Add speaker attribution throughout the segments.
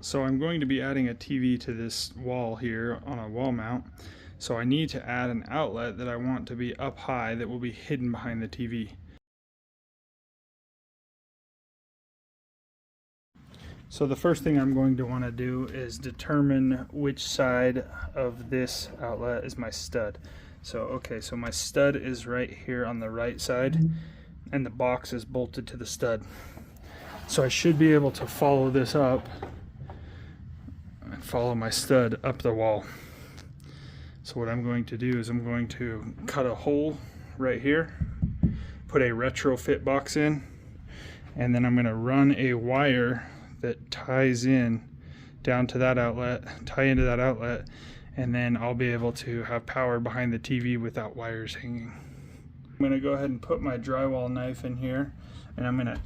Speaker 1: So I'm going to be adding a TV to this wall here on a wall mount. So I need to add an outlet that I want to be up high that will be hidden behind the TV. So the first thing I'm going to want to do is determine which side of this outlet is my stud. So so my stud is right here on the right side and the box is bolted to the stud. So I should be able to follow this up and follow my stud up the wall. So what I'm going to do is I'm going to cut a hole right here, put a retrofit box in, and then I'm going to run a wire that ties in down to that outlet, tie into that outlet, and then I'll be able to have power behind the TV without wires hanging. I'm going to go ahead and put my drywall knife in here, and I'm going to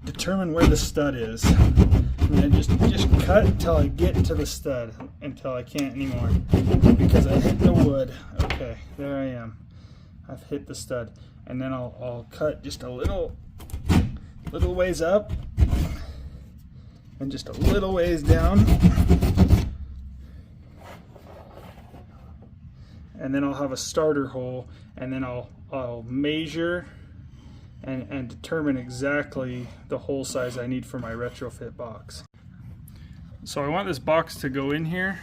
Speaker 1: determine where the stud is. I'm going to just cut until I get to the stud, until I can't anymore, because I hit the wood. Okay, there I am. I've hit the stud, and then I'll cut just a little ways up and just a little ways down, and then I'll have a starter hole, and then I'll measure and determine exactly the hole size I need for my retrofit box. So I want this box to go in here,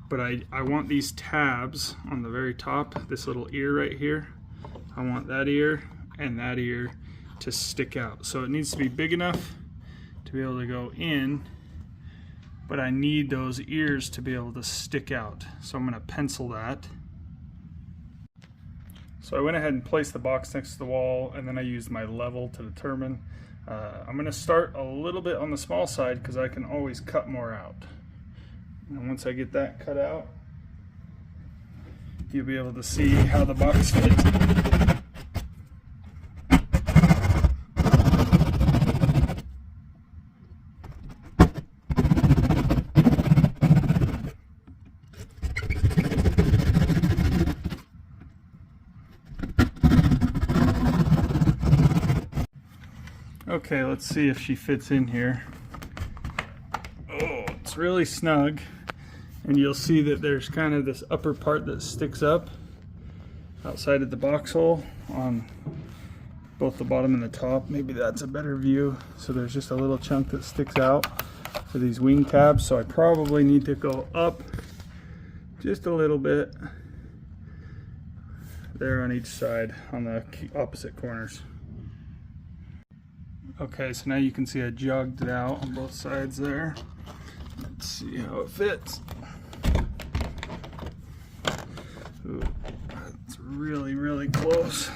Speaker 1: but I want these tabs on the very top, this little ear right here. I want that ear and that ear to stick out. So it needs to be big enough to be able to go in, but I need those ears to be able to stick out. So I'm going to pencil that. So I went ahead and placed the box next to the wall, and then I used my level to determine. I'm going to start a little bit on the small side because I can always cut more out. And once I get that cut out, you'll be able to see how the box fits. Okay, let's see if she fits in here. Oh, it's really snug, and you'll see that there's kind of this upper part that sticks up outside of the box hole on both the bottom and the top. Maybe that's a better view. So there's just a little chunk that sticks out for these wing tabs. So I probably need to go up just a little bit there on each side on the opposite corners. Okay, so now you can see I jogged it out on both sides there. Let's see how it fits. Ooh, it's really, really close.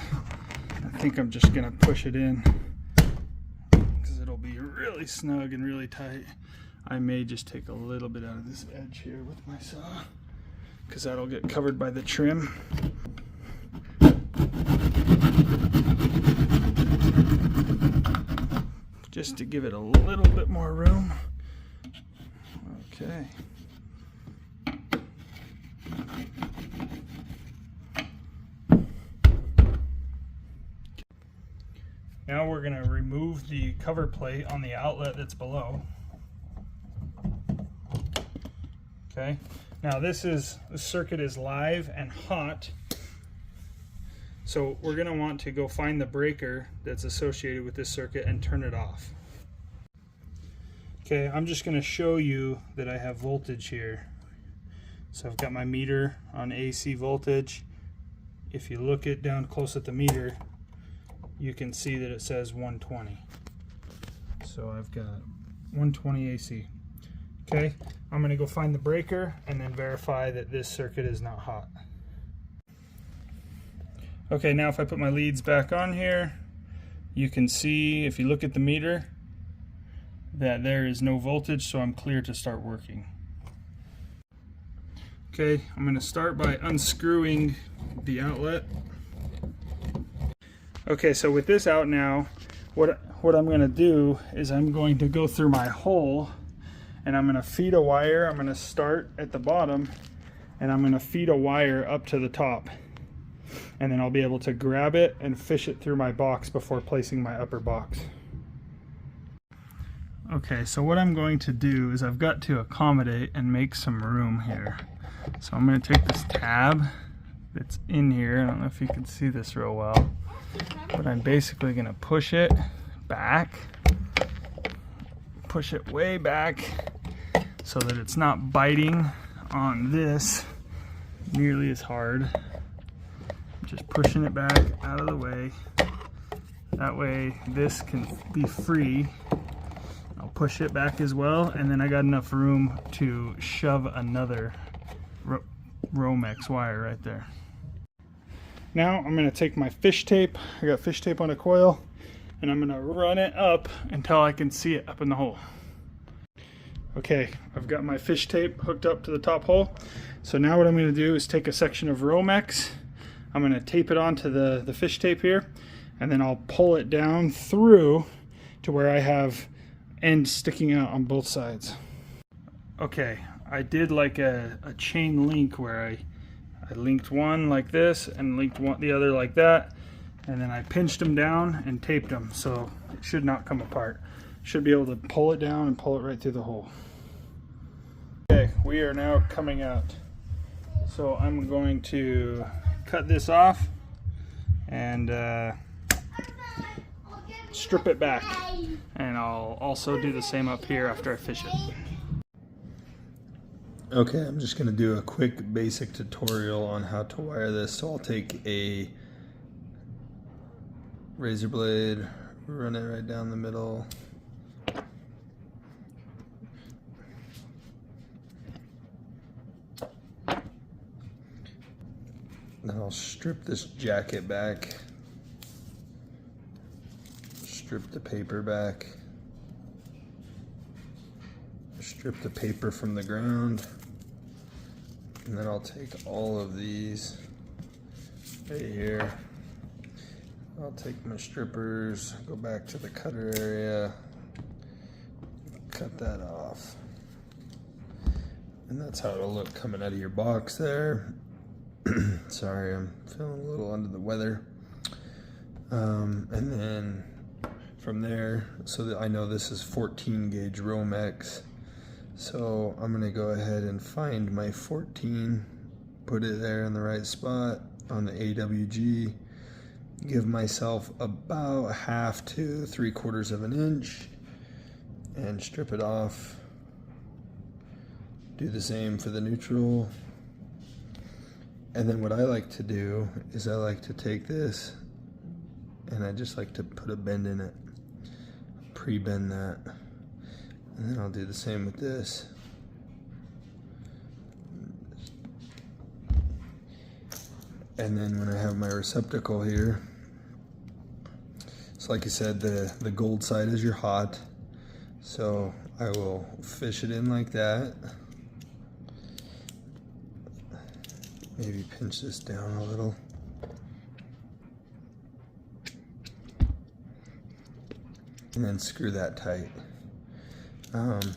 Speaker 1: I think I'm just gonna push it in because it'll be really snug and really tight. I may just take a little bit out of this edge here with my saw because that'll get covered by the trim. Just to give it a little bit more room. Okay. Now we're going to remove the cover plate on the outlet that's below. Okay. Now the circuit is live and hot. So we're going to want to go find the breaker that's associated with this circuit and turn it off. Okay, I'm just going to show you that I have voltage here. So I've got my meter on AC voltage. If you look it down close at the meter, you can see that it says 120. So I've got 120 AC. Okay, I'm going to go find the breaker and then verify that this circuit is not hot. Okay, now if I put my leads back on here, you can see, if you look at the meter, that there is no voltage, so I'm clear to start working. Okay, I'm going to start by unscrewing the outlet. Okay, so with this out now, what I'm going to do is I'm going to go through my hole, and I'm going to feed a wire. I'm going to start at the bottom, and I'm going to feed a wire up to the top. And then I'll be able to grab it and fish it through my box before placing my upper box. Okay, so what I'm going to do is I've got to accommodate and make some room here. So I'm going to take this tab that's in here. I don't know if you can see this real well, but I'm basically going to push it back, push it way back so that it's not biting on this nearly as hard. Just pushing it back out of the way. That way this can be free. I'll push it back as well, and then I got enough room to shove another Romex wire right there. Now I'm going to take my fish tape. I got fish tape on a coil, and I'm going to run it up until I can see it up in the hole. Okay, I've got my fish tape hooked up to the top hole. So now what I'm going to do is take a section of Romex. I'm going to tape it onto the fish tape here, and then I'll pull it down through to where I have ends sticking out on both sides. Okay, I did like a chain link where I linked one like this and linked the other like that, and then I pinched them down and taped them so it should not come apart. Should be able to pull it down and pull it right through the hole. Okay, we are now coming out. So I'm going to cut this off and strip it back, and I'll also do the same up here after I fish it.
Speaker 2: Okay, I'm just going to do a quick basic tutorial on how to wire this. So I'll take a razor blade, run it right down the middle. Then I'll strip this jacket back, strip the paper back, strip the paper from the ground, and then I'll take all of these right here. I'll take my strippers, go back to the cutter area, cut that off. And that's how it'll look coming out of your box there. Sorry, I'm feeling a little under the weather. And then from there, so that I know this is 14 gauge Romex, so I'm gonna go ahead and find my 14, put it there in the right spot on the AWG, give myself about 1/2 to 3/4 of an inch, and strip it off. Do the same for the neutral. And then what I like to do is I like to take this and I just like to put a bend in it, pre-bend that, and then I'll do the same with this. And then when I have my receptacle here, so like I said, the gold side is your hot, so I will fish it in like that. Maybe pinch this down a little. And then screw that tight.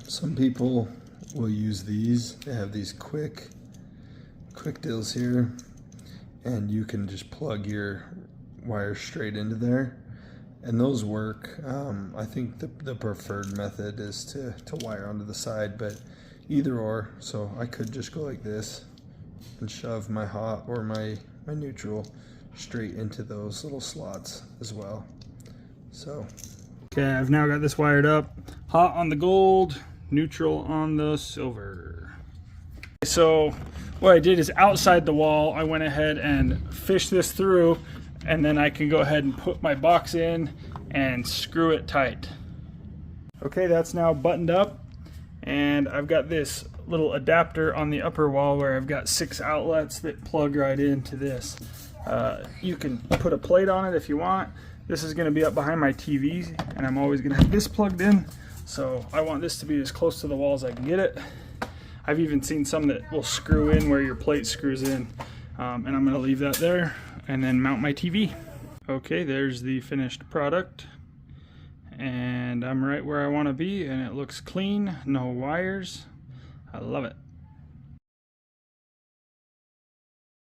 Speaker 2: Some people will use these. They have these quick deals here, and you can just plug your wire straight into there, and those work. I think the preferred method is to wire onto the side, but either or. So I could just go like this and shove my hot or my neutral straight into those little slots as well. So
Speaker 1: okay, I've now got this wired up. Hot on the gold, neutral on the silver. So what I did is outside the wall, I went ahead and fished this through, and then I can go ahead and put my box in and screw it tight. Okay, that's now buttoned up, and I've got this little adapter on the upper wall where I've got 6 outlets that plug right into this. You can put a plate on it if you want. This is going to be up behind my TV, and I'm always going to have this plugged in, so I want this to be as close to the wall as I can get it. I've even seen some that will screw in where your plate screws in, and I'm going to leave that there and then mount my TV. Okay, there's the finished product, and I'm right where I want to be, and it looks clean, no wires. I love it.